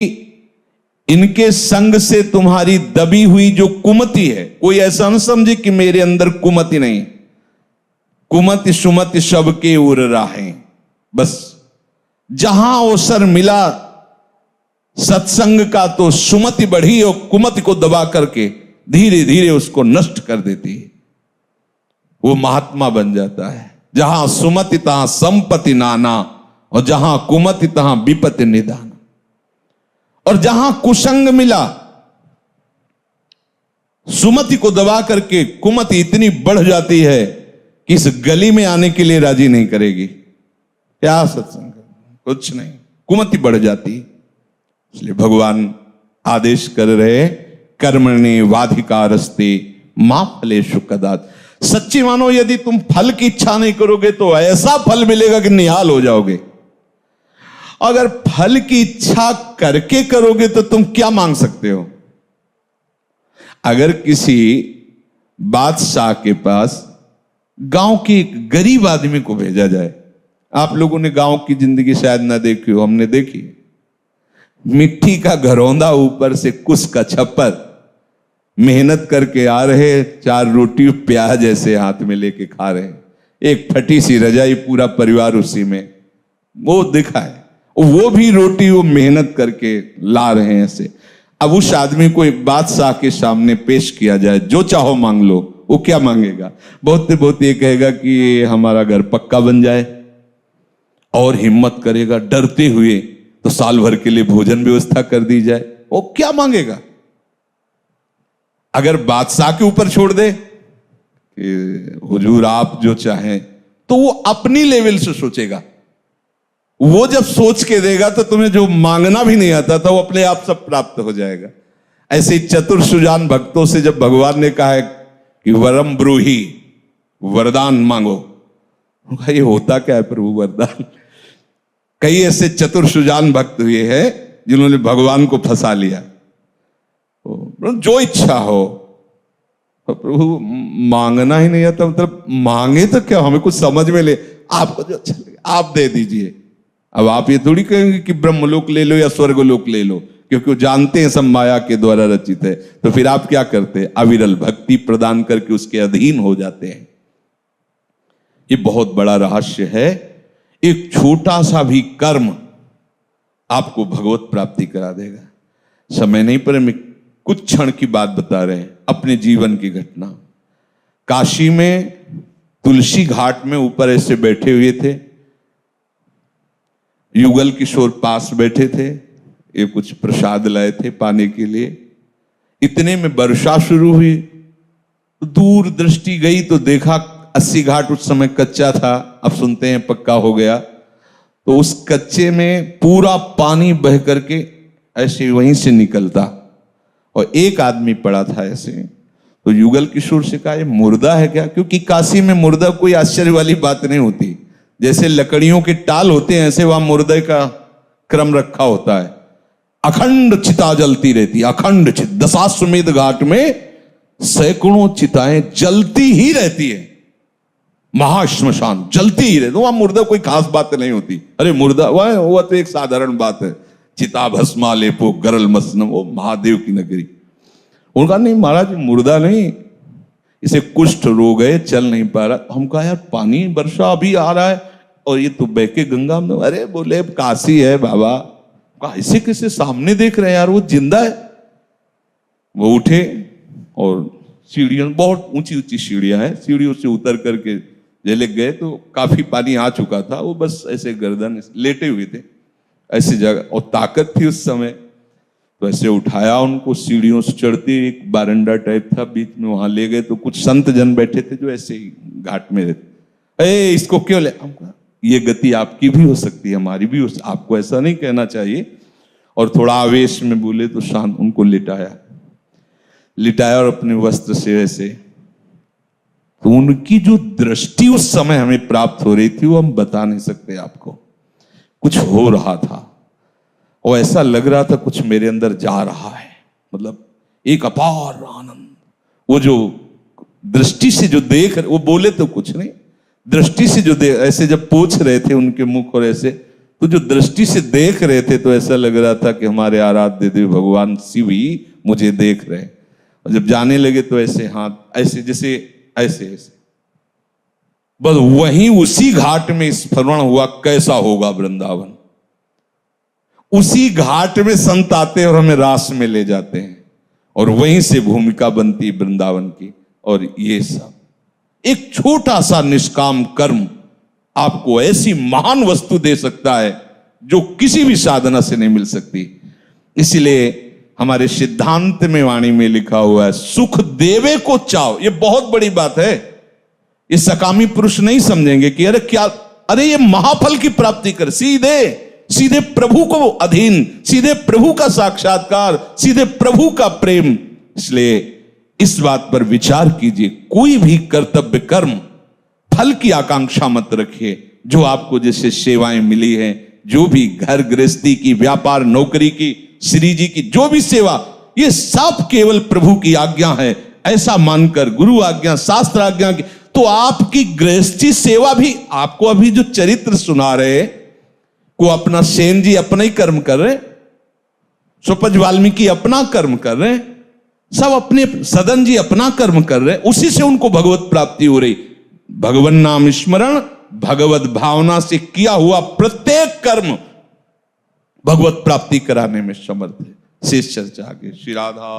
इनके संग से तुम्हारी दबी हुई जो कुमति है, कोई ऐसा न समझे कि मेरे अंदर कुमति नहीं, कुमति सुमति सबके उर राहें। बस जहां अवसर मिला सत्संग का तो सुमति बढ़ी और कुमति को दबा करके धीरे धीरे उसको नष्ट कर देती है। वो महात्मा बन जाता है। जहां सुमति तहां संपत्ति नाना और जहां कुमति तहां विपत्ति निदान। और जहां कुसंग मिला सुमति को दबा करके कुमति इतनी बढ़ जाती है कि इस गली में आने के लिए राजी नहीं करेगी। क्या सत्संग, कुछ नहीं, कुमति बढ़ जाती। इसलिए भगवान आदेश कर रहे कर्मण्ये वाधिकारस्ते मा फलेषु कदाचित्। सच्ची मानो यदि तुम फल की इच्छा नहीं करोगे तो ऐसा फल मिलेगा कि निहाल हो जाओगे। अगर फल की इच्छा करके करोगे तो तुम क्या मांग सकते हो? अगर किसी बादशाह के पास गांव के एक गरीब आदमी को भेजा जाए, आप लोगों ने गांव की जिंदगी शायद ना देखी हो, हमने देखी। मिट्टी का घरौंदा, ऊपर से कुस का छप्पर, मेहनत करके आ रहे, 4 रोटी प्याज ऐसे हाथ में लेके खा रहे, एक फटी सी रजाई, पूरा परिवार उसी में। वो दिखा है, वो भी रोटी वो मेहनत करके ला रहे हैं ऐसे। अब उस आदमी को एक बादशाह के सामने पेश किया जाए, जो चाहो मांग लो, वो क्या मांगेगा? बहुत ये कहेगा कि हमारा घर पक्का बन जाए, और हिम्मत करेगा डरते हुए तो साल भर के लिए भोजन व्यवस्था कर दी जाए। वो क्या मांगेगा? अगर बादशाह के ऊपर छोड़ दे कि हुजूर आप जो चाहें, तो वो अपनी लेवल से सोचेगा। वो जब सोच के देगा तो तुम्हें जो मांगना भी नहीं आता था वो अपने आप सब प्राप्त हो जाएगा। ऐसे ही चतुर सुजान भक्तों से जब भगवान ने कहा है कि वरम ब्रूहि, वरदान मांगो, ये होता क्या है प्रभु वरदान? कई ऐसे चतुर सुजान भक्त हुए हैं जिन्होंने भगवान को फंसा लिया। जो इच्छा हो, प्रभु मांगना ही नहीं आता, मतलब मांगे तो क्या, हमें कुछ समझ में ले, आपको जो अच्छा लगे आप दे दीजिए। अब आप ये थोड़ी कहेंगे कि ब्रह्मलोक ले लो या स्वर्गलोक ले लो, क्योंकि वो जानते हैं सब माया के द्वारा रचित है। तो फिर आप क्या करते हैं? अविरल भक्ति प्रदान करके उसके अधीन हो जाते हैं। ये बहुत बड़ा रहस्य है। एक छोटा सा भी कर्म आपको भगवत प्राप्ति करा देगा। समय नहीं पर मैं कुछ क्षण की बात बता रहे हैं, अपने जीवन की घटना। काशी में तुलसी घाट में ऊपर ऐसे बैठे हुए थे, युगल किशोर पास बैठे थे, ये कुछ प्रसाद लाए थे पाने के लिए। इतने में वर्षा शुरू हुई, दूर दृष्टि गई तो देखा 80 घाट उस समय कच्चा था, अब सुनते हैं पक्का हो गया। तो उस कच्चे में पूरा पानी बह करके ऐसे वहीं से निकलता, और एक आदमी पड़ा था ऐसे। तो युगल किशोर से कहा, ये मुर्दा है क्या? क्योंकि काशी में मुर्दा कोई आश्चर्य वाली बात नहीं होती। जैसे लकड़ियों के टाल होते हैं ऐसे वहां मुर्दे का क्रम रखा होता है। अखंड चिता जलती रहती, अखंड चित। दशाश्वमेध घाट में सैकड़ों चिताएं जलती ही रहती है, महाश्मशान जलती ही रहती। वहां मुर्दा कोई खास बात नहीं होती। अरे मुर्दा वह तो एक साधारण बात है, चिता भस्मा लेपो गरल मसनम, वो महादेव की नगरी। उनका नहीं महाराज, मुर्दा नहीं, इसे कुष्ठ रोग है, चल नहीं पा रहा। हम कहा यार पानी वर्षा अभी आ रहा है और ये तो बह के गंगा में। अरे बोले काशी है बाबा। कहा इसे किसे सामने देख रहे हैं यार, वो जिंदा है। वो उठे और सीढ़ियों, बहुत ऊंची ऊंची सीढ़ियां हैं, सीढ़ियों से उतर करके जले गए तो काफी पानी आ चुका था। वो बस ऐसे गर्दन लेटे हुए थे ऐसी जगह, और ताकत थी उस समय। तो ऐसे उठाया उनको, सीढ़ियों से चढ़ते, एक बारंडा टाइप था बीच में, वहां ले गए। तो कुछ संत जन बैठे थे जो ऐसे ही घाट में रहते। इसको क्यों ले? ये गति आपकी भी हो सकती है, हमारी भी हो सकती, आपको ऐसा नहीं कहना चाहिए। और थोड़ा आवेश में बोले तो शांत उनको लिटाया और अपने वस्त्र से ऐसे। तो उनकी जो दृष्टि उस समय हमें प्राप्त हो रही थी वो हम बता नहीं सकते आपको। कुछ हो रहा था और ऐसा लग रहा था कुछ मेरे अंदर जा रहा है, मतलब एक अपार आनंद। वो जो दृष्टि से जो देख, वो बोले तो कुछ नहीं, दृष्टि से जो ऐसे जब पूछ रहे थे उनके मुख और ऐसे, तो जो दृष्टि से देख रहे थे तो ऐसा लग रहा था कि हमारे आराध्य देव भगवान शिव ही मुझे देख रहे हैं, और जब जाने लगे तो ऐसे हाथ ऐसे जैसे ऐसे ऐसे, बस वहीं उसी घाट में स्मरण हुआ कैसा होगा वृंदावन। उसी घाट में संत आते हैं और हमें रास में ले जाते हैं, और वहीं से भूमिका बनती वृंदावन की। और ये सब एक छोटा सा निष्काम कर्म आपको ऐसी महान वस्तु दे सकता है जो किसी भी साधना से नहीं मिल सकती। इसलिए हमारे सिद्धांत में वाणी में लिखा हुआ है, सुख देवे को चाव। ये बहुत बड़ी बात है। ये सकामी पुरुष नहीं समझेंगे कि अरे क्या, अरे ये महाफल की प्राप्ति कर, सीधे सीधे प्रभु को अधीन, सीधे प्रभु का साक्षात्कार, सीधे प्रभु का प्रेम। इसलिए इस बात पर विचार कीजिए, कोई भी कर्तव्य कर्म फल की आकांक्षा मत रखिए। जो आपको जैसे सेवाएं मिली हैं, जो भी घर गृहस्थी की, व्यापार नौकरी की, श्री जी की जो भी सेवा, ये सब केवल प्रभु की आज्ञा है ऐसा मानकर, गुरु आज्ञा, शास्त्र आज्ञा की, तो आपकी गृहस्थी सेवा भी, आपको अभी जो चरित्र सुना रहे को अपना सेन जी अपना ही कर्म कर रहे, सुपज वाल्मीकि अपना कर्म कर रहे, सब अपने सदन जी अपना कर्म कर रहे, उसी से उनको भगवत प्राप्ति हो रही। भगवान नाम स्मरण, भगवत भावना से किया हुआ प्रत्येक कर्म भगवत प्राप्ति कराने में समर्थ है। शेष चर्चा आगे। श्री राधा।